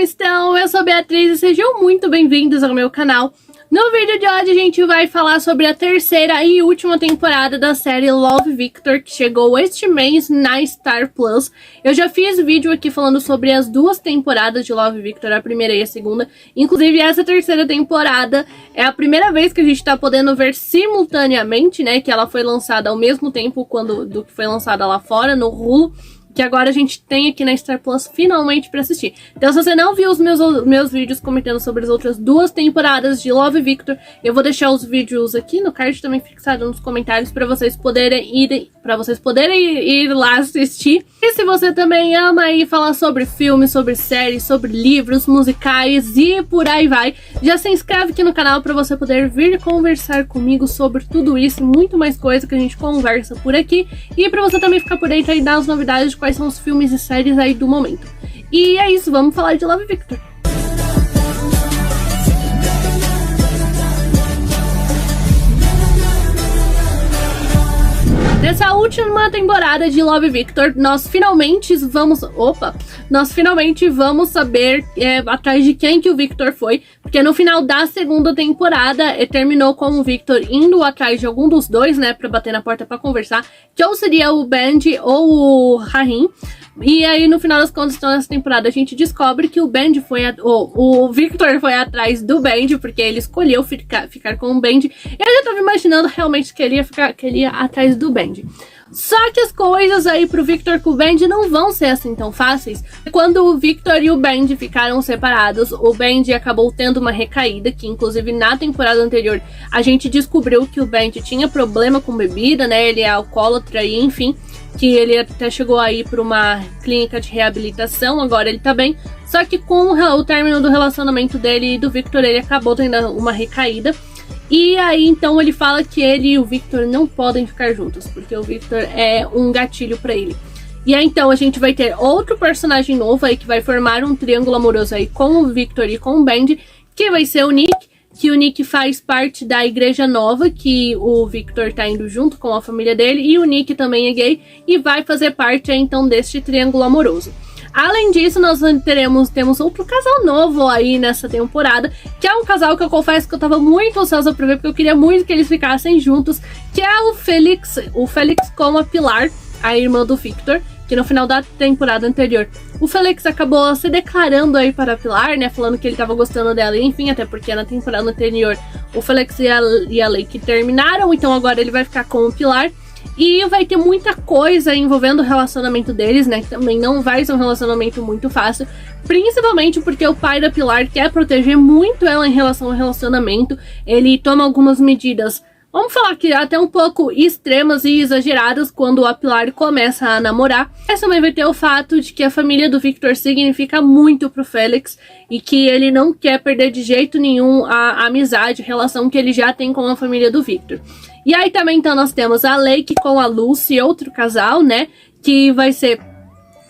como estão? Eu sou a Beatriz e sejam muito bem-vindos ao meu canal. No vídeo de hoje a gente vai falar sobre a terceira e última temporada da série Love, Victor, que chegou este mês na Star Plus. Eu já fiz vídeo aqui falando sobre as duas temporadas de Love, Victor, a primeira e a segunda. Inclusive essa terceira temporada é a primeira vez que a gente tá podendo ver simultaneamente, né? Que ela foi lançada ao mesmo tempo do que foi lançada lá fora, no Hulu. Que agora a gente tem aqui na Star Plus finalmente pra assistir. Então se você não viu os meus vídeos comentando sobre as outras duas temporadas de Love, Victor, eu vou deixar os vídeos aqui no card também fixado nos comentários pra vocês poderem ir lá assistir. E se você também ama aí falar sobre filmes, sobre séries, sobre livros, musicais e por aí vai, já se inscreve aqui no canal pra você poder vir conversar comigo sobre tudo isso e muito mais coisa que a gente conversa por aqui. E pra você também ficar por dentro aí das novidades de quais são os filmes e séries aí do momento. E é isso, vamos falar de Love, Victor. Nessa última temporada de Love, Victor, nós finalmente vamos saber atrás de quem que o Victor foi, porque no final da segunda temporada terminou com o Victor indo atrás de algum dos dois, né, pra bater na porta pra conversar, que ou seria o Benji ou o Rahim. E aí, no final das contas, então, nessa temporada, a gente descobre que o Victor foi atrás do Benji, porque ele escolheu ficar com o Benji. Eu já tava imaginando realmente que ele ia atrás do Benji. Só que as coisas aí pro Victor com o Benji não vão ser assim tão fáceis. Quando o Victor e o Benji ficaram separados, o Benji acabou tendo uma recaída, que inclusive na temporada anterior a gente descobriu que o Benji tinha problema com bebida, né? Ele é alcoólatra e enfim, que ele até chegou aí para uma clínica de reabilitação, agora ele tá bem. Só que com o término do relacionamento dele e do Victor, ele acabou tendo uma recaída. E aí, então, ele fala que ele e o Victor não podem ficar juntos, porque o Victor é um gatilho pra ele. E aí, então, a gente vai ter outro personagem novo aí, que vai formar um triângulo amoroso aí com o Victor e com o Benji, que vai ser o Nick, que o Nick faz parte da igreja nova, que o Victor tá indo junto com a família dele, e o Nick também é gay, e vai fazer parte, então, deste triângulo amoroso. Além disso, nós temos outro casal novo aí nessa temporada, que é um casal que eu confesso que eu tava muito ansiosa pra ver, porque eu queria muito que eles ficassem juntos, que é o Felix com a Pilar, a irmã do Victor, que no final da temporada anterior, o Felix acabou se declarando aí para a Pilar, né, falando que ele tava gostando dela, e enfim, até porque na temporada anterior o Felix e a Lake terminaram, então agora ele vai ficar com o Pilar. E vai ter muita coisa envolvendo o relacionamento deles, né? Que também não vai ser um relacionamento muito fácil. Principalmente porque o pai da Pilar quer proteger muito ela em relação ao relacionamento. Ele toma algumas medidas, vamos falar que até um pouco extremas e exageradas quando a Pilar começa a namorar. Mas também vai ter o fato de que a família do Victor significa muito pro Felix e que ele não quer perder de jeito nenhum a amizade, a relação que ele já tem com a família do Victor. E aí também então nós temos a Lake com a Lucy, outro casal, né, que vai ser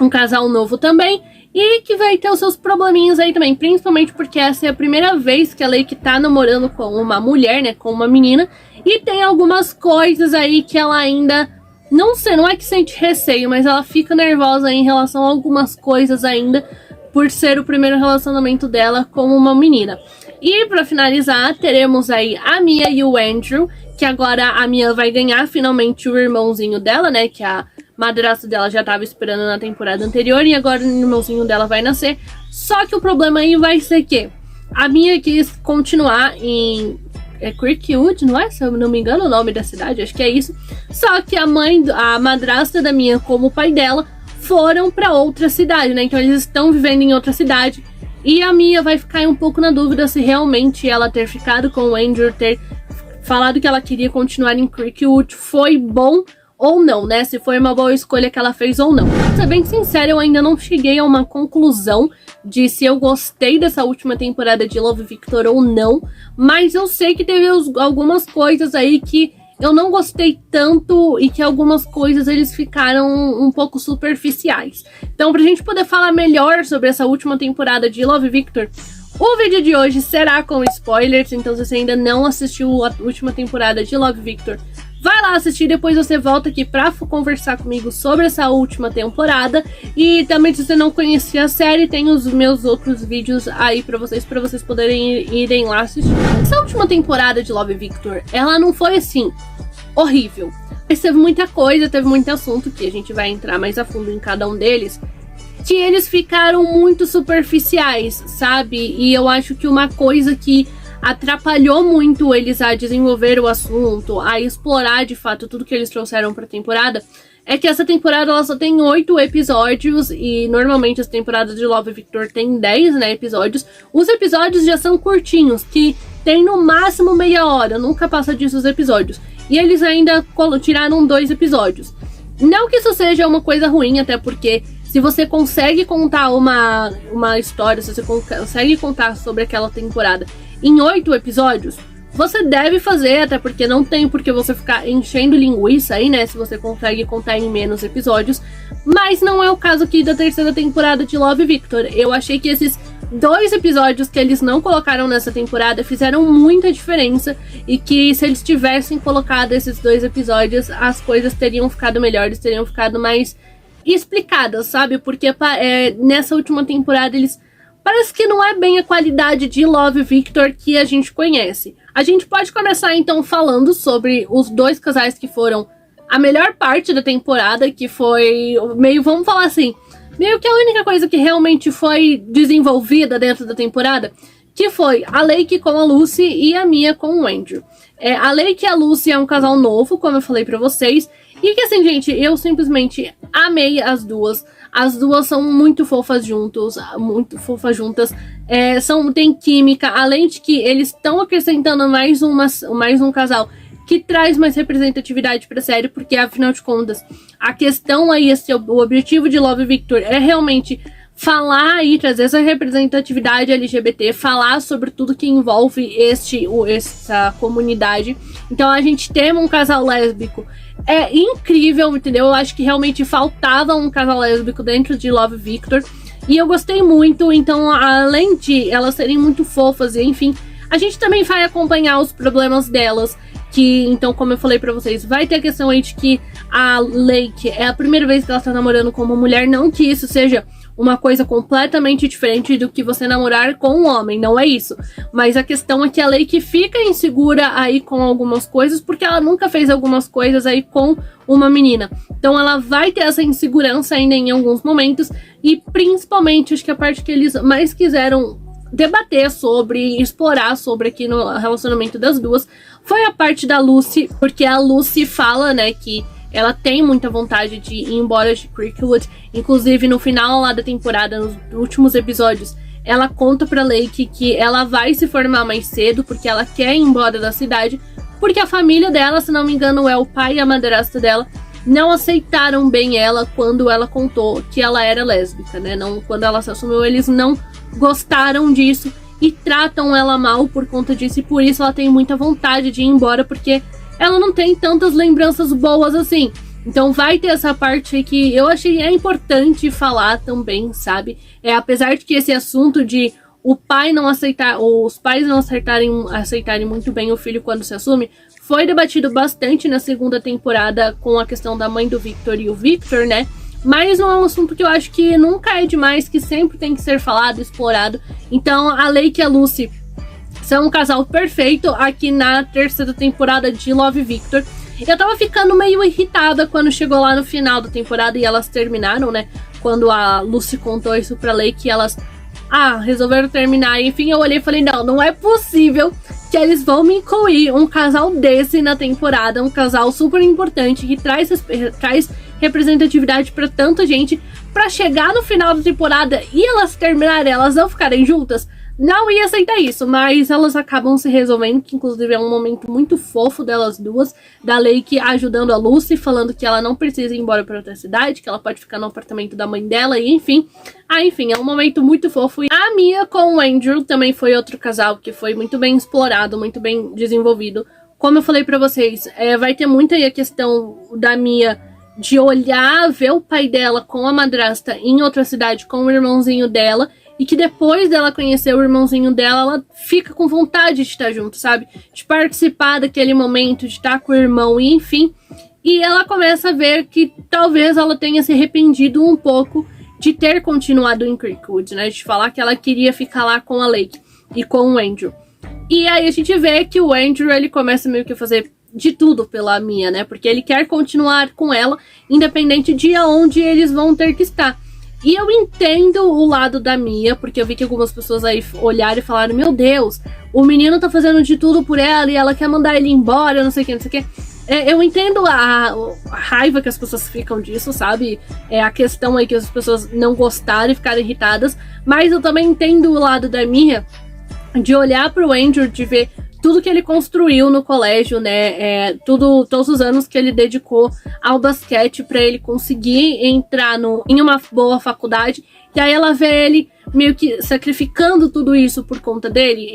um casal novo também. E que vai ter os seus probleminhas aí também, principalmente porque essa é a primeira vez que a Lake tá namorando com uma mulher, né, com uma menina. E tem algumas coisas aí que ela ainda, não sei, não é que sente receio, mas ela fica nervosa em relação a algumas coisas ainda, por ser o primeiro relacionamento dela com uma menina. E pra finalizar, teremos aí a Mia e o Andrew, que agora a Mia vai ganhar finalmente o irmãozinho dela, né, que a madrasta dela já tava esperando na temporada anterior, e agora o irmãozinho dela vai nascer. Só que o problema aí vai ser que a Mia quis continuar em Creekwood, não é? Se eu não me engano o nome da cidade, acho que é isso. Só que a madrasta da Mia, como o pai dela, foram pra outra cidade, né? Então eles estão vivendo em outra cidade. E a Mia vai ficar um pouco na dúvida se realmente ela ter ficado com o Andrew, ter falado que ela queria continuar em Creekwood foi bom ou não, né? Se foi uma boa escolha que ela fez ou não. Pra ser bem sincera, eu ainda não cheguei a uma conclusão de se eu gostei dessa última temporada de Love, Victor ou não. Mas eu sei que teve algumas coisas aí que eu não gostei tanto e que algumas coisas eles ficaram um pouco superficiais. Então, pra gente poder falar melhor sobre essa última temporada de Love, Victor, o vídeo de hoje será com spoilers. Então, se você ainda não assistiu a última temporada de Love, Victor, Vai lá assistir, depois você volta aqui pra conversar comigo sobre essa última temporada. E também, se você não conhecia a série, tem os meus outros vídeos aí pra vocês poderem irem lá assistir. Essa última temporada de Love, Victor, ela não foi assim horrível, mas teve muita coisa, teve muito assunto que a gente vai entrar mais a fundo em cada um deles, que eles ficaram muito superficiais, sabe? E eu acho que uma coisa que atrapalhou muito eles a desenvolver o assunto, a explorar de fato tudo que eles trouxeram pra temporada, é que essa temporada ela só tem 8 episódios, e normalmente as temporadas de Love, Victor tem 10, né, episódios. Os episódios já são curtinhos, que tem no máximo meia hora, nunca passa disso os episódios. E eles ainda tiraram 2 episódios. Não que isso seja uma coisa ruim, até porque se você consegue contar uma história, se você consegue contar sobre aquela temporada em 8 episódios, você deve fazer, até porque não tem por que você ficar enchendo linguiça aí, né, se você consegue contar em menos episódios. Mas não é o caso aqui da terceira temporada de Love, Victor. Eu achei que esses 2 episódios que eles não colocaram nessa temporada fizeram muita diferença, e que se eles tivessem colocado esses 2 episódios, as coisas teriam ficado melhores, teriam ficado mais explicadas, sabe? Porque nessa última temporada eles... parece que não é bem a qualidade de Love, Victor que a gente conhece. A gente pode começar então falando sobre os 2 casais que foram a melhor parte da temporada, que foi meio, vamos falar assim, meio que a única coisa que realmente foi desenvolvida dentro da temporada, que foi a Lake com a Lucy e a Mia com o Andrew. A Lake e a Lucy é um casal novo, como eu falei pra vocês, e que assim, gente, eu simplesmente amei as duas. As duas são muito fofas juntas, tem química, além de que eles estão acrescentando mais um casal que traz mais representatividade pra série, porque afinal de contas, a questão aí, o objetivo de Love, Victor é realmente falar e trazer essa representatividade LGBT, falar sobre tudo que envolve essa comunidade. Então a gente tem um casal lésbico é incrível, entendeu? Eu acho que realmente faltava um casal lésbico dentro de Love, Victor, e eu gostei muito. Então, além de elas serem muito fofas, e enfim, a gente também vai acompanhar os problemas delas, que, então, como eu falei pra vocês, vai ter a questão aí de que a Lake é a primeira vez que ela tá namorando com uma mulher, não que isso seja uma coisa completamente diferente do que você namorar com um homem, não é isso. Mas a questão é que a Lake fica insegura aí com algumas coisas, porque ela nunca fez algumas coisas aí com uma menina. Então ela vai ter essa insegurança ainda em alguns momentos, e principalmente, acho que a parte que eles mais quiseram debater sobre, explorar sobre aqui no relacionamento das duas, foi a parte da Lucy, porque a Lucy fala, né, que ela tem muita vontade de ir embora de Cricklewood. Inclusive, no final lá da temporada, nos últimos episódios, ela conta pra Lake que ela vai se formar mais cedo, porque ela quer ir embora da cidade, porque a família dela, se não me engano, é o pai e a madrasta dela, não aceitaram bem ela quando ela contou que ela era lésbica, né? Não, quando ela se assumiu, eles não gostaram disso e tratam ela mal por conta disso, e por isso ela tem muita vontade de ir embora, porque ela não tem tantas lembranças boas assim. Então vai ter essa parte aí que eu achei importante falar também, sabe? Apesar de que esse assunto de o pai não aceitar, ou os pais não aceitarem muito bem o filho quando se assume, foi debatido bastante na segunda temporada com a questão da mãe do Victor e o Victor, né? Mas não é um assunto que eu acho que nunca é demais, que sempre tem que ser falado, explorado. Então a Lake e a Lucy são um casal perfeito aqui na terceira temporada de Love, Victor. Eu tava ficando meio irritada quando chegou lá no final da temporada e elas terminaram, né? Quando a Lucy contou isso pra Lake, e elas resolveram terminar. Enfim, eu olhei e falei, não é possível que eles vão me incluir um casal desse na temporada. Um casal super importante, que traz representatividade pra tanta gente, pra chegar no final da temporada e elas terminarem, elas não ficarem juntas. Não ia aceitar isso, mas elas acabam se resolvendo, que inclusive é um momento muito fofo delas duas, da Lake ajudando a Lucy, falando que ela não precisa ir embora para outra cidade, que ela pode ficar no apartamento da mãe dela, e enfim. Enfim, é um momento muito fofo. E a Mia com o Andrew também foi outro casal que foi muito bem explorado, muito bem desenvolvido. Como eu falei pra vocês, vai ter muito aí a questão da Mia de olhar, ver o pai dela com a madrasta em outra cidade, com o irmãozinho dela, e que depois dela conhecer o irmãozinho dela, ela fica com vontade de estar junto, sabe? De participar daquele momento, de estar com o irmão, e enfim. E ela começa a ver que talvez ela tenha se arrependido um pouco de ter continuado em Creekwood, né? De falar que ela queria ficar lá com a Lake e com o Andrew. E aí a gente vê que o Andrew, ele começa meio que a fazer de tudo pela Mia, né? Porque ele quer continuar com ela, independente de onde eles vão ter que estar. E eu entendo o lado da Mia, porque eu vi que algumas pessoas aí olharam e falaram: meu Deus, o menino tá fazendo de tudo por ela e ela quer mandar ele embora, não sei o que, não sei o que. Eu entendo a raiva que as pessoas ficam disso, sabe? É a questão aí que as pessoas não gostaram e ficaram irritadas. Mas eu também entendo o lado da Mia, de olhar pro Andrew, de ver tudo que ele construiu no colégio, né? Todos os anos que ele dedicou ao basquete para ele conseguir entrar em uma boa faculdade. E aí ela vê ele meio que sacrificando tudo isso por conta dele.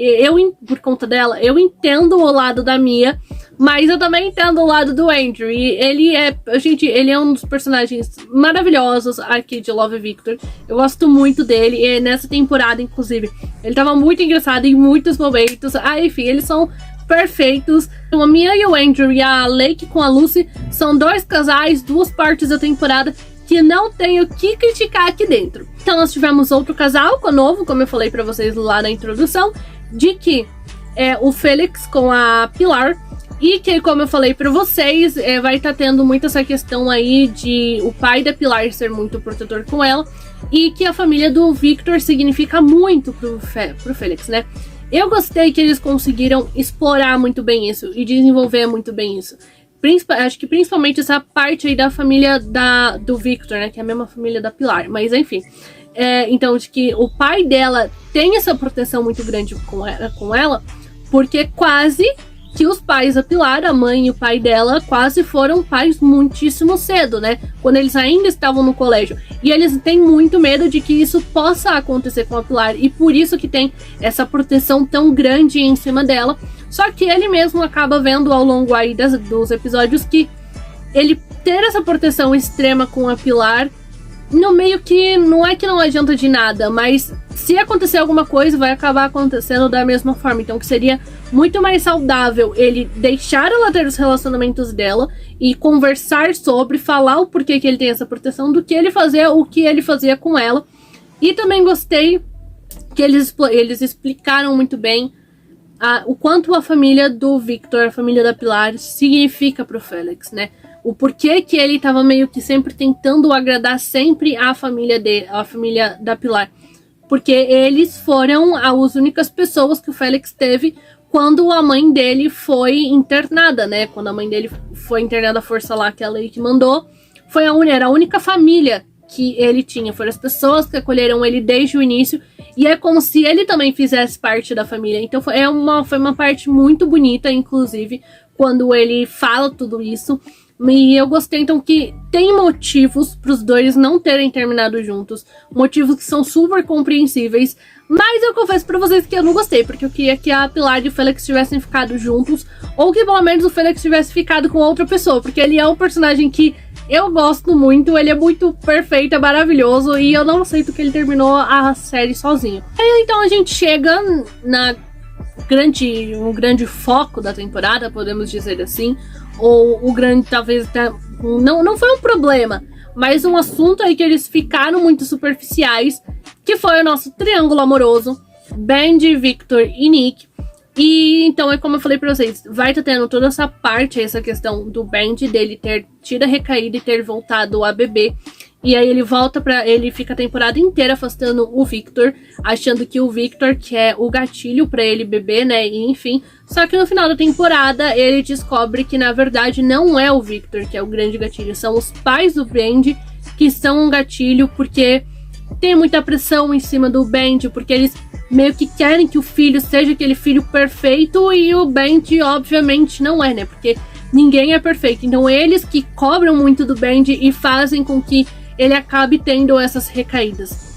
Por conta dela, eu entendo o lado da Mia, mas eu também entendo o lado do Andrew. E ele é um dos personagens maravilhosos aqui de Love, Victor. Eu gosto muito dele. E nessa temporada, inclusive, ele tava muito engraçado em muitos momentos. Enfim, eles são perfeitos. A Mia e o Andrew e a Lake com a Lucy são dois casais, duas partes da temporada que não tenho o que criticar aqui dentro. Então nós tivemos outro casal novo, como eu falei pra vocês lá na introdução, de que é o Felix com a Pilar. E que, como eu falei pra vocês, vai estar tendo muito essa questão aí de o pai da Pilar ser muito protetor com ela. E que a família do Victor significa muito pro Felix, né? Eu gostei que eles conseguiram explorar muito bem isso e desenvolver muito bem isso. Acho que principalmente essa parte aí da família do Victor, né? Que é a mesma família da Pilar, mas enfim. Então, de que o pai dela tem essa proteção muito grande com ela, porque quase que os pais da Pilar, a mãe e o pai dela, quase foram pais muitíssimo cedo, né? Quando eles ainda estavam no colégio. E eles têm muito medo de que isso possa acontecer com a Pilar. E por isso que tem essa proteção tão grande em cima dela. Só que ele mesmo acaba vendo ao longo aí dos episódios que ele ter essa proteção extrema com a Pilar, no meio que não é que não adianta de nada, mas se acontecer alguma coisa, vai acabar acontecendo da mesma forma. Então que seria muito mais saudável ele deixar ela ter os relacionamentos dela e conversar sobre, falar o porquê que ele tem essa proteção, do que ele fazer o que ele fazia com ela. E também gostei que eles explicaram muito bem o quanto a família do Victor, a família da Pilar, significa pro Felix, né? O porquê que ele tava meio que sempre tentando agradar sempre a família da Pilar. Porque eles foram as únicas pessoas que o Felix teve quando a mãe dele foi internada, né? Quando a mãe dele foi internada à força lá, que a Lake mandou, era a única família que ele tinha. Foram as pessoas que acolheram ele desde o início. E é como se ele também fizesse parte da família. Então foi uma parte muito bonita, inclusive, quando ele fala tudo isso. E eu gostei, então, que tem motivos para os dois não terem terminado juntos. Motivos que são super compreensíveis. Mas eu confesso pra vocês que eu não gostei, porque eu queria que a Pilar e o Felix tivessem ficado juntos. Ou que pelo menos o Felix tivesse ficado com outra pessoa. Porque ele é um personagem que eu gosto muito. Ele é muito perfeito, é maravilhoso. E eu não aceito que ele terminou a série sozinho. Aí então a gente chega um grande foco da temporada, podemos dizer assim. Ou o grande, talvez, não foi um problema, mas um assunto aí que eles ficaram muito superficiais, que foi o nosso triângulo amoroso, Benji, Victor e Nick. E então, como eu falei pra vocês, vai estar tendo toda essa parte, essa questão do Benji, dele ter tido a recaída e ter voltado a beber. E aí ele fica a temporada inteira afastando o Victor, achando que o Victor quer o gatilho pra ele beber, né, e enfim. Só que no final da temporada ele descobre que na verdade não é o Victor que é o grande gatilho, são os pais do Benji que são um gatilho, porque tem muita pressão em cima do Benji, porque eles meio que querem que o filho seja aquele filho perfeito e o Benji obviamente não é, né, porque ninguém é perfeito. Então eles que cobram muito do Benji e fazem com que ele acabe tendo essas recaídas.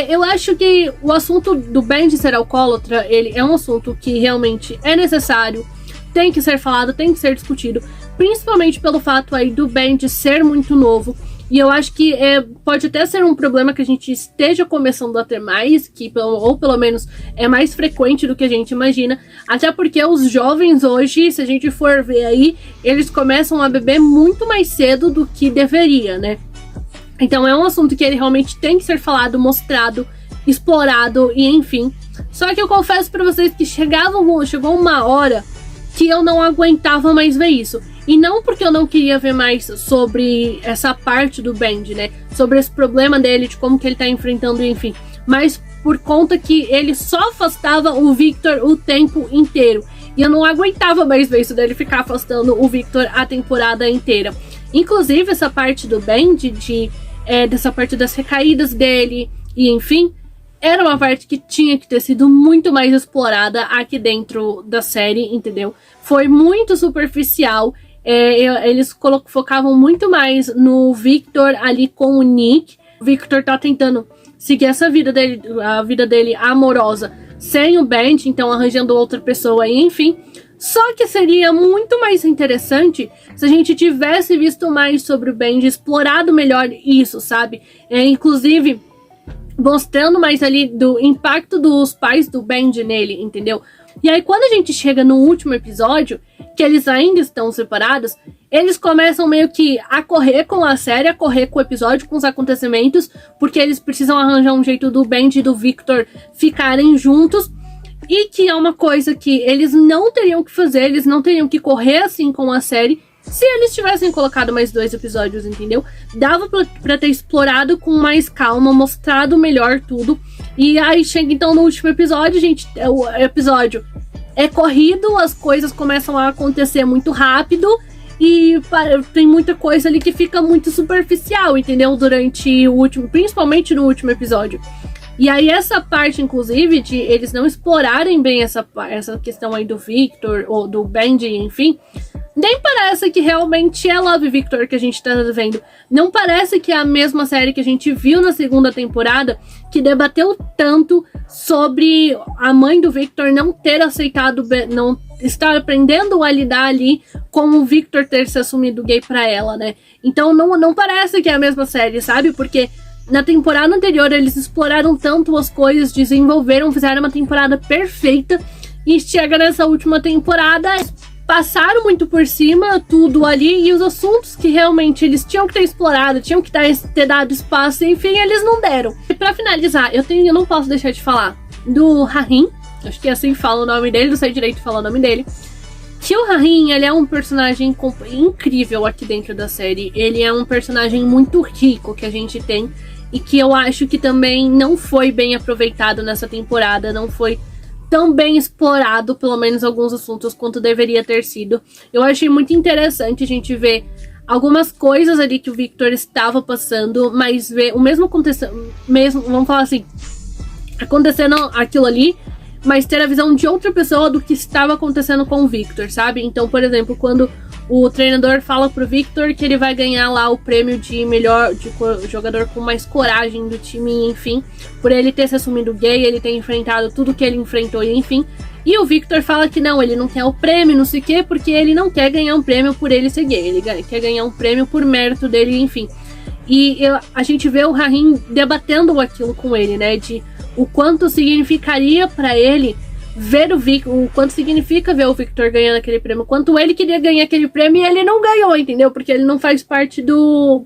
Eu acho que o assunto do Benji ser alcoólatra, ele é um assunto que realmente é necessário, tem que ser falado, tem que ser discutido, principalmente pelo fato aí do Benji ser muito novo E eu acho que pode até ser um problema que a gente esteja começando a ter mais, ou pelo menos é mais frequente do que a gente imagina. Até porque os jovens hoje, se a gente for ver aí, eles começam a beber muito mais cedo do que deveria, né? Então é um assunto que ele realmente tem que ser falado, mostrado, explorado e enfim. Só que eu confesso pra vocês que chegou uma hora que eu não aguentava mais ver isso. E não porque eu não queria ver mais sobre essa parte do Benji, né? Sobre esse problema dele, de como que ele tá enfrentando, enfim. Mas por conta que ele só afastava o Victor o tempo inteiro. E eu não aguentava mais ver isso dele ficar afastando o Victor a temporada inteira. Inclusive, essa parte do Benji, dessa parte das recaídas dele, e enfim, era uma parte que tinha que ter sido muito mais explorada aqui dentro da série, entendeu? Foi muito superficial. Eles focavam muito mais no Victor ali com o Nick. O Victor tá tentando seguir essa vida dele, a vida dele amorosa, sem o Benji, então arranjando outra pessoa e enfim. Só que seria muito mais interessante se a gente tivesse visto mais sobre o Benji, explorado melhor isso, sabe? Inclusive mostrando mais ali do impacto dos pais do Benji nele, entendeu? E aí quando a gente chega no último episódio, que eles ainda estão separados, eles começam meio que a correr com a série, a correr com o episódio, com os acontecimentos, porque eles precisam arranjar um jeito do Benji e do Victor ficarem juntos, e que é uma coisa que eles não teriam que fazer, eles não teriam que correr assim com a série, se eles tivessem colocado mais 2 episódios, entendeu? Dava pra ter explorado com mais calma, mostrado melhor tudo. E aí chega então no último episódio, gente, o episódio é corrido, as coisas começam a acontecer muito rápido e tem muita coisa ali que fica muito superficial, entendeu? Durante o último, principalmente no último episódio. E aí essa parte, inclusive, de eles não explorarem bem essa questão aí do Victor, ou do Benji, enfim, nem parece que realmente é Love Victor que a gente tá vendo. Não parece que é a mesma série que a gente viu na segunda temporada, que debateu tanto sobre a mãe do Victor não ter aceitado, não estar aprendendo a lidar ali com o Victor ter se assumido gay pra ela, né? Então não parece que é a mesma série, sabe? Porque na temporada anterior eles exploraram tanto as coisas, desenvolveram, fizeram uma temporada perfeita, e chega nessa última temporada, passaram muito por cima tudo ali, e os assuntos que realmente eles tinham que ter explorado, tinham que ter dado espaço, enfim, eles não deram. E pra finalizar, eu não posso deixar de falar do Rahim, acho que é assim que fala o nome dele, não sei direito falar o nome dele. Que o Rahim, ele é um personagem incrível aqui dentro da série. Ele é um personagem muito rico que a gente tem, e que eu acho que também não foi bem aproveitado nessa temporada, não foi tão bem explorado, pelo menos alguns assuntos, quanto deveria ter sido. Eu achei muito interessante a gente ver algumas coisas ali que o Victor estava passando, mas ver o mesmo acontecendo, vamos falar assim, acontecendo aquilo ali, mas ter a visão de outra pessoa do que estava acontecendo com o Victor, sabe? Então, por exemplo, quando o treinador fala pro Victor que ele vai ganhar lá o prêmio de melhor jogador com mais coragem do time, enfim, por ele ter se assumido gay, ele ter enfrentado tudo que ele enfrentou, enfim. E o Victor fala que não, ele não quer o prêmio, não sei o quê, porque ele não quer ganhar um prêmio por ele ser gay, ele quer ganhar um prêmio por mérito dele, enfim. E a gente vê o Rahim debatendo aquilo com ele, né, de o quanto significaria pra ele ver o quanto significa ver o Victor ganhando aquele prêmio, quanto ele queria ganhar aquele prêmio e ele não ganhou, entendeu? Porque ele não faz parte do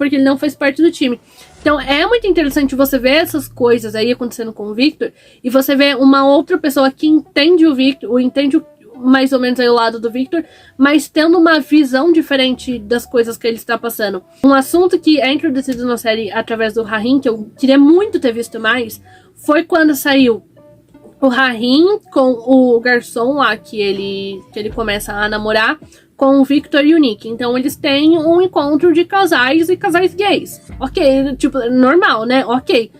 time. Então é muito interessante você ver essas coisas aí acontecendo com o Victor, e você ver uma outra pessoa que entende o Victor, entende mais ou menos aí o lado do Victor, mas tendo uma visão diferente das coisas que ele está passando. Um assunto que é introduzido na série através do Rahim, que eu queria muito ter visto mais, foi quando saiu o Rahim com o garçom lá que ele começa a namorar com o Victor e o Nick. Então eles têm um encontro de casais e casais gays. Ok, tipo, normal, né? Ok.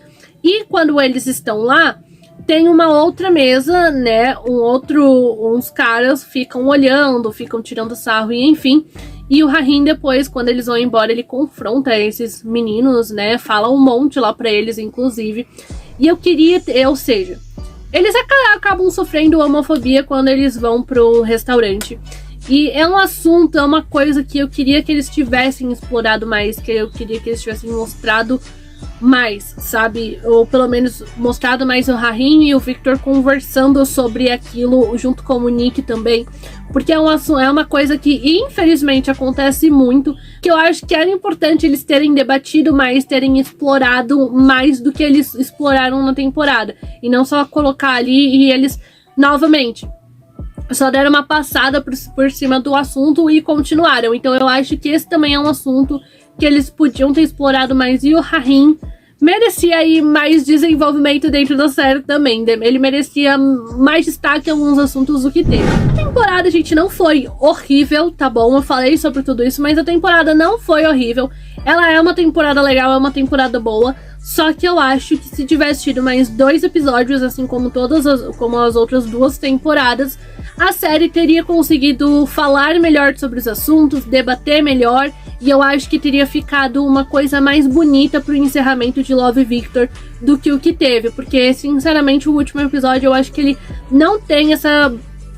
E quando eles estão lá, tem uma outra mesa, né? Uns caras ficam olhando, ficam tirando sarro e enfim. E o Rahim depois, quando eles vão embora, ele confronta esses meninos, né? Fala um monte lá pra eles, inclusive. E eu queria, ou seja, eles acabam sofrendo homofobia quando eles vão pro restaurante. E é um assunto, é uma coisa que eu queria que eles tivessem explorado mais, que eu queria que eles tivessem mostrado mais, sabe? Ou pelo menos mostrado mais o Rahim e o Victor conversando sobre aquilo junto com o Nick também. Porque é uma coisa que infelizmente acontece muito, que eu acho que era importante eles terem debatido mais, terem explorado mais do que eles exploraram na temporada. E não só colocar ali e eles, novamente, só deram uma passada por cima do assunto e continuaram. Então eu acho que esse também é um assunto que eles podiam ter explorado mais. E o Rahim merecia aí mais desenvolvimento dentro da série também. Ele merecia mais destaque em alguns assuntos do que teve. A temporada, gente, não foi horrível, tá bom? Eu falei sobre tudo isso, mas a temporada não foi horrível. Ela é uma temporada legal, é uma temporada boa. Só que eu acho que se tivesse tido mais 2 episódios, assim como como as outras 2 temporadas, a série teria conseguido falar melhor sobre os assuntos, debater melhor, e eu acho que teria ficado uma coisa mais bonita pro encerramento de Love, Victor do que o que teve, porque sinceramente o último episódio eu acho que ele não tem essa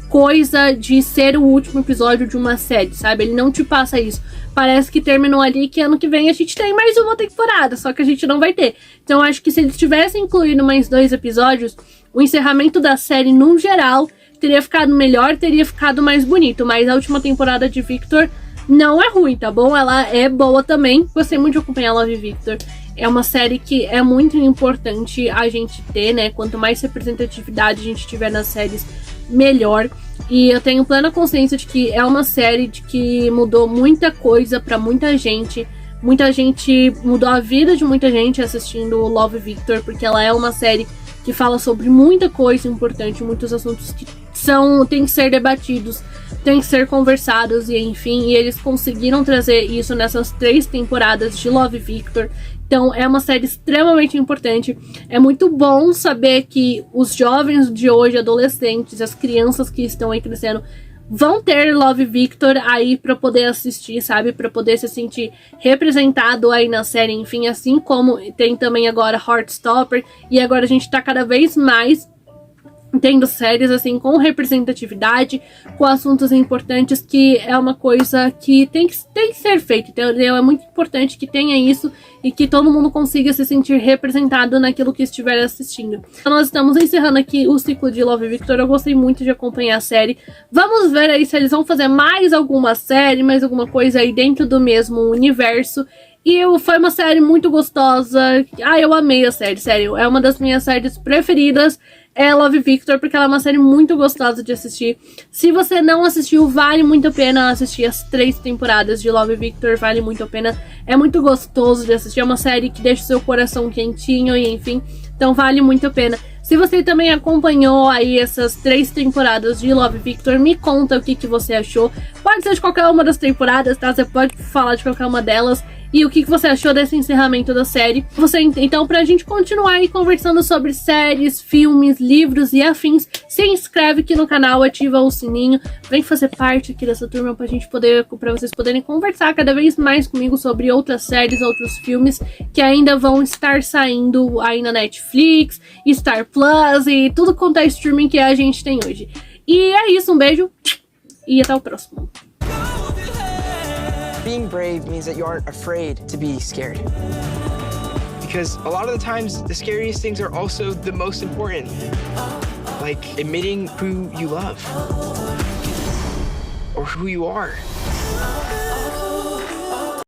coisa de ser o último episódio de uma série, sabe? Ele não te passa isso. Parece que terminou ali, que ano que vem a gente tem mais uma temporada, só que a gente não vai ter. Então eu acho que se eles tivessem incluído mais 2 episódios, o encerramento da série, num geral, teria ficado melhor, teria ficado mais bonito. Mas a última temporada de Victor não é ruim, tá bom? Ela é boa também. Gostei muito de acompanhar Love, Victor. É uma série que é muito importante a gente ter, né? Quanto mais representatividade a gente tiver nas séries, melhor. E eu tenho plena consciência de que é uma série de que mudou muita coisa pra muita gente. Muita gente mudou a vida de muita gente assistindo Love, Victor, porque ela é uma série que fala sobre muita coisa importante, muitos assuntos que têm que ser debatidos, têm que ser conversados, e enfim, e eles conseguiram trazer isso nessas 3 temporadas de Love, Victor. Então é uma série extremamente importante. É muito bom saber que os jovens de hoje, adolescentes, as crianças que estão aí crescendo, vão ter Love, Victor aí pra poder assistir, sabe? Pra poder se sentir representado aí na série, enfim, assim como tem também agora Heartstopper, e agora a gente tá cada vez mais tendo séries assim com representatividade, com assuntos importantes, que é uma coisa que tem que ser feita, entendeu? É muito importante que tenha isso e que todo mundo consiga se sentir representado naquilo que estiver assistindo. Então nós estamos encerrando aqui o ciclo de Love, Victor. Eu gostei muito de acompanhar a série. Vamos ver aí se eles vão fazer mais alguma série, mais alguma coisa aí dentro do mesmo universo. E foi uma série muito gostosa. Eu amei a série, sério. É uma das minhas séries preferidas. É Love, Victor, porque ela é uma série muito gostosa de assistir. Se você não assistiu, vale muito a pena assistir as 3 temporadas de Love, Victor, vale muito a pena. É muito gostoso de assistir, é uma série que deixa o seu coração quentinho e enfim, então vale muito a pena. Se você também acompanhou aí essas 3 temporadas de Love, Victor, me conta o que você achou. Pode ser de qualquer uma das temporadas, tá? Você pode falar de qualquer uma delas. E o que você achou desse encerramento da série. Então, pra gente continuar aí conversando sobre séries, filmes, livros e afins, se inscreve aqui no canal, ativa o sininho, vem fazer parte aqui dessa turma pra vocês poderem conversar cada vez mais comigo sobre outras séries, outros filmes que ainda vão estar saindo aí na Netflix, Star Plus e tudo quanto é streaming que a gente tem hoje. E é isso, um beijo e até o próximo. Being brave means that you aren't afraid to be scared. Because a lot of the times, the scariest things are also the most important. Like admitting who you love. Or who you are.